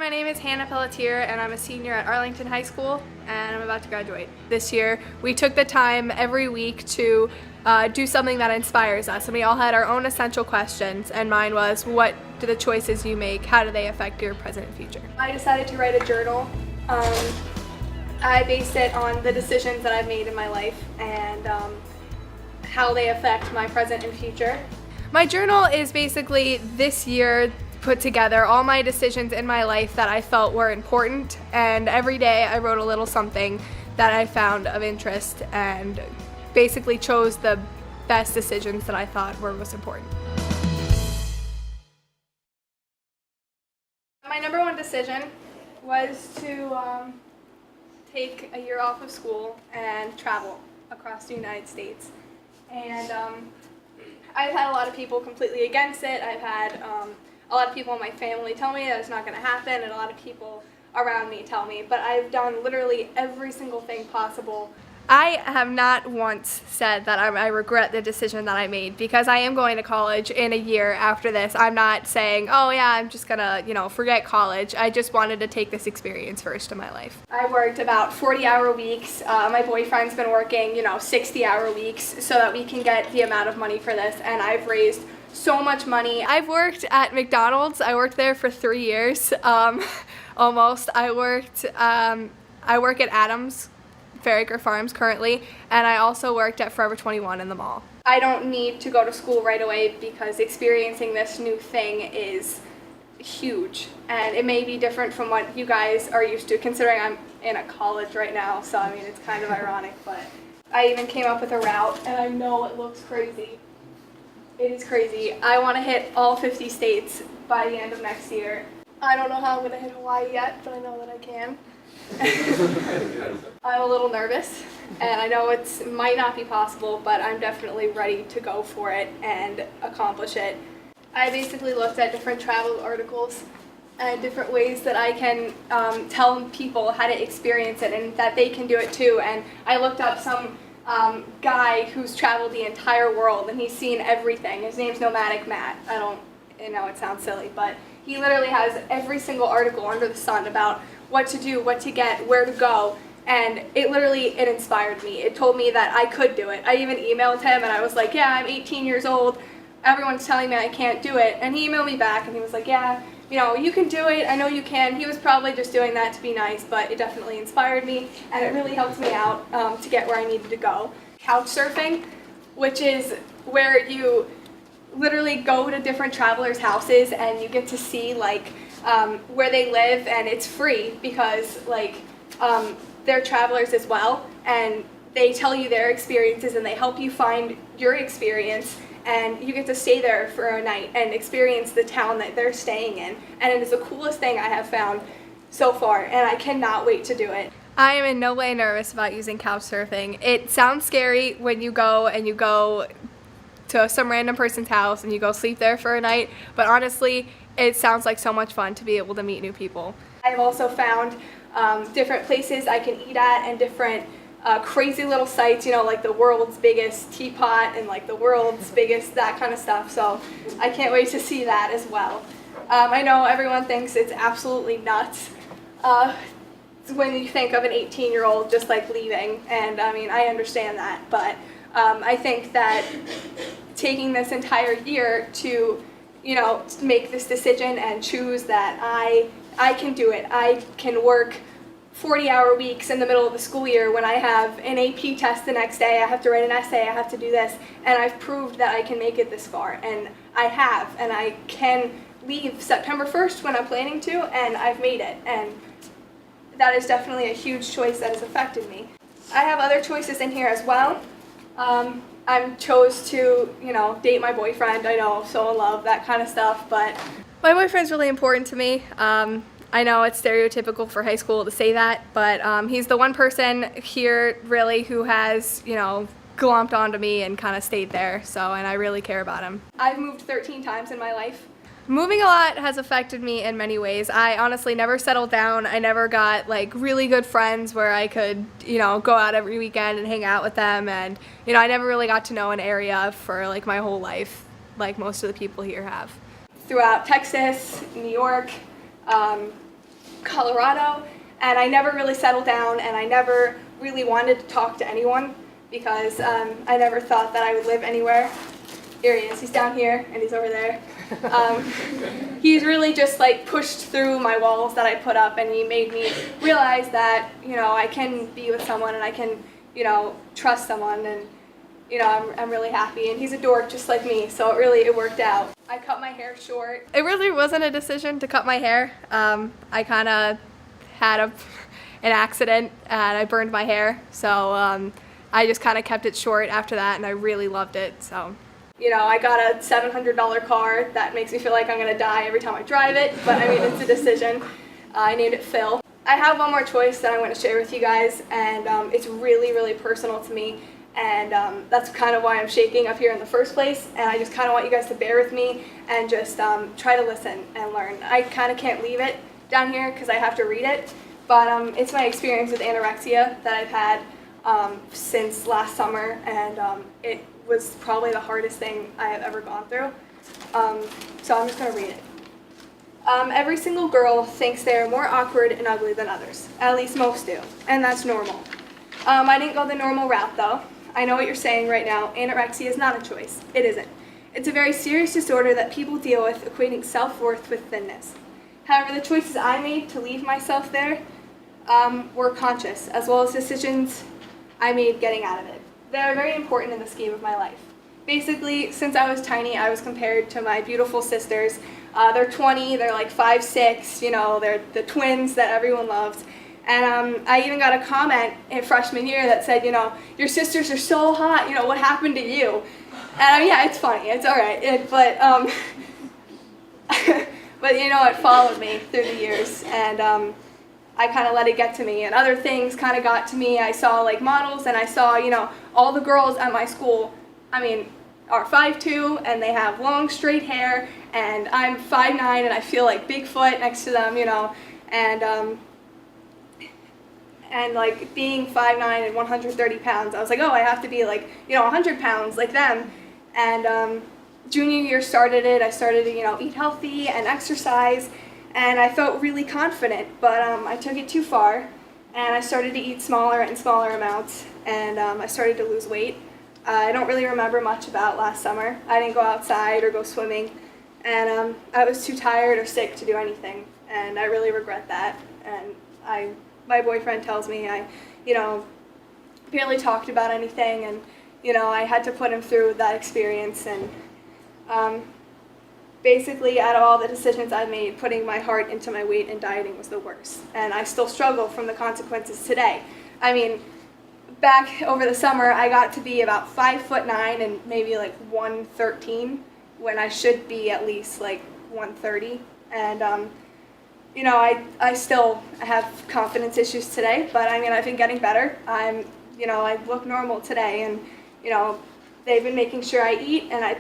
My name is Hannah Pelletier and I'm a senior at Arlington High School and I'm about to graduate. This year we took the time every week to do something that inspires us, and we all had our own essential questions, and mine was, what do the choices you make, how do they affect your present and future? I decided to write a journal. I based it on the decisions that I've made in my life and how they affect my present and future. My journal is basically this year put together all my decisions in my life that I felt were important, and every day I wrote a little something that I found of interest and basically chose the best decisions that I thought were most important. My number one decision was to take a year off of school and travel across the United States. And I've had a lot of people completely against it. I've had a lot of people in my family tell me that it's not going to happen, and a lot of people around me tell me, but I've done literally every single thing possible. I have not once said that I regret the decision that I made, because I am going to college in a year after this. I'm not saying, oh yeah, I'm just gonna, forget college. I just wanted to take this experience first in my life. I worked about 40-hour weeks. My boyfriend's been working, 60-hour weeks so that we can get the amount of money for this, and I've raised so much money. I've worked at McDonald's. I worked there for 3 years, almost. I work at Adams Farraker Farms currently, and I also worked at Forever 21 in the mall. I don't need to go to school right away because experiencing this new thing is huge, and it may be different from what you guys are used to, considering I'm in a college right now, so I mean it's kind of ironic, but I even came up with a route, and I know it looks crazy. It is crazy. I want to hit all 50 states by the end of next year. I don't know how I'm going to hit Hawaii yet, but I know that I can. I'm a little nervous, and I know it might not be possible, but I'm definitely ready to go for it and accomplish it. I basically looked at different travel articles and different ways that I can tell people how to experience it and that they can do it too. And I looked up some guy who's traveled the entire world, and he's seen everything. His name's Nomadic Matt. I know it sounds silly, but he literally has every single article under the sun about what to do, what to get, where to go, and it inspired me. It told me that I could do it. I even emailed him and I was like, yeah, I'm 18 years old, everyone's telling me I can't do it, and he emailed me back and he was like, yeah, you can do it, I know you can. He was probably just doing that to be nice, but it definitely inspired me, and it really helped me out to get where I needed to go. Couch surfing, which is where you literally go to different travelers' houses and you get to see where they live, and it's free because they're travelers as well, and they tell you their experiences and they help you find your experience, and you get to stay there for a night and experience the town that they're staying in, and it is the coolest thing I have found so far, and I cannot wait to do it. I am in no way nervous about using couch surfing. It sounds scary when you go to some random person's house and you go sleep there for a night, but honestly, it sounds like so much fun to be able to meet new people. I've also found different places I can eat at, and different crazy little sites, like the world's biggest teapot and the world's biggest, that kind of stuff, so I can't wait to see that as well. I know everyone thinks it's absolutely nuts when you think of an 18-year-old just leaving, and I mean, I understand that, but I think that taking this entire year to make this decision and choose that I can do it. I can work 40-hour weeks in the middle of the school year when I have an AP test the next day, I have to write an essay, I have to do this, and I've proved that I can make it this far, and I have, and I can leave September 1st when I'm planning to, and I've made it, and that is definitely a huge choice that has affected me. I have other choices in here as well. I chose to, date my boyfriend. I know, so in love, that kind of stuff, but my boyfriend's really important to me. I know it's stereotypical for high school to say that, but he's the one person here really who has, glomped onto me and kind of stayed there, and I really care about him. I've moved 13 times in my life. Moving a lot has affected me in many ways. I honestly never settled down. I never got really good friends where I could, go out every weekend and hang out with them, and I never really got to know an area for my whole life like most of the people here have. Throughout Texas, New York, Colorado, and I never really settled down, and I never really wanted to talk to anyone because I never thought that I would live anywhere. Here he is. He's down here, and he's over there. He's really just like pushed through my walls that I put up, and he made me realize that, you know, I can be with someone and I can, you know, trust someone, and, you know, I'm really happy. And he's a dork just like me, so it worked out. I cut my hair short. It really wasn't a decision to cut my hair. I kind of had an accident and I burned my hair, so I just kind of kept it short after that, and I really loved it. So, you know, I got a $700 car that makes me feel like I'm gonna die every time I drive it, but I mean, it's a decision. I named it Phil. I have one more choice that I want to share with you guys, and it's really, really personal to me, and that's kind of why I'm shaking up here in the first place, and I just kind of want you guys to bear with me and just try to listen and learn. I kind of can't leave it down here because I have to read it, but it's my experience with anorexia that I've had since last summer, and it was probably the hardest thing I have ever gone through. So I'm just going to read it. Every single girl thinks they are more awkward and ugly than others. At least most do, and that's normal. I didn't go the normal route though. I know what you're saying right now. Anorexia is not a choice. It isn't. It's a very serious disorder that people deal with, equating self-worth with thinness. However, the choices I made to leave myself there were conscious, as well as decisions I made getting out of it. They're very important in the scheme of my life. Basically, since I was tiny, I was compared to my beautiful sisters. They're 20, they're like 5'6", you know, they're the twins that everyone loves. And I even got a comment in freshman year that said, you know, your sisters are so hot, you know, what happened to you? And yeah, it's funny, it's all right, but you know, it followed me through the years, and I kind of let it get to me, and other things kind of got to me. I saw like models, and I saw, you know, all the girls at my school, I mean, are 5'2", and they have long straight hair, and I'm 5'9", and I feel like Bigfoot next to them, you know, and like being 5'9" and 130 pounds, I was like, oh, I have to be like, you know, 100 pounds like them. And junior year started it. I started to, you know, eat healthy and exercise, and I felt really confident, but I took it too far, and I started to eat smaller and smaller amounts, and I started to lose weight. I don't really remember much about last summer. I didn't go outside or go swimming, and I was too tired or sick to do anything, and I really regret that. And my boyfriend tells me I, you know, barely talked about anything, and, you know, I had to put him through that experience, and basically, out of all the decisions I made, putting my heart into my weight and dieting was the worst, and I still struggle from the consequences today. I mean, back over the summer, I got to be about 5'9" and maybe like 113, when I should be at least like 130, and you know, I still have confidence issues today, but I mean, I've been getting better. You know, I look normal today, and, you know, they've been making sure I eat, and I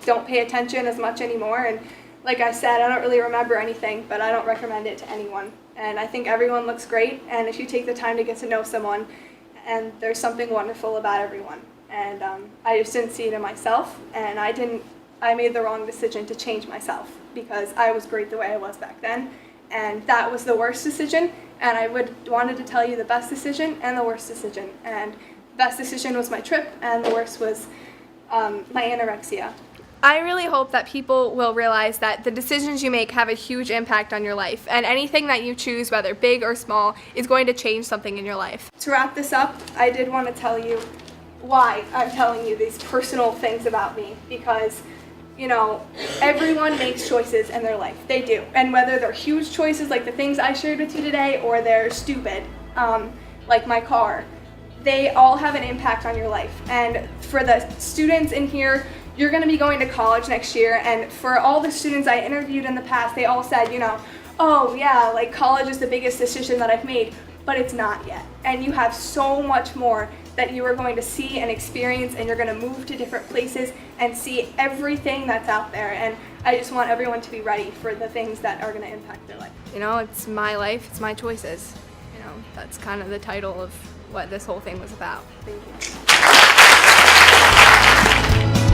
don't pay attention as much anymore. And like I said, I don't really remember anything, but I don't recommend it to anyone. And I think everyone looks great, and if you take the time to get to know someone, and there's something wonderful about everyone. And I just didn't see it in myself, and I made the wrong decision to change myself, because I was great the way I was back then. And that was the worst decision, and I wanted to tell you the best decision and the worst decision. And the best decision was my trip, and the worst was my anorexia. I really hope that people will realize that the decisions you make have a huge impact on your life, and anything that you choose, whether big or small, is going to change something in your life. To wrap this up, I did want to tell you why I'm telling you these personal things about me, because, you know, everyone makes choices in their life. They do. And whether they're huge choices like the things I shared with you today, or they're stupid, like my car, they all have an impact on your life. And for the students in here, you're going to be going to college next year, and for all the students I interviewed in the past, they all said, you know, oh yeah, like college is the biggest decision that I've made, but it's not yet. And you have so much more that you are going to see and experience, and you're going to move to different places and see everything that's out there. And I just want everyone to be ready for the things that are going to impact their life. You know, it's my life, it's my choices. You know, that's kind of the title of what this whole thing was about. Thank you.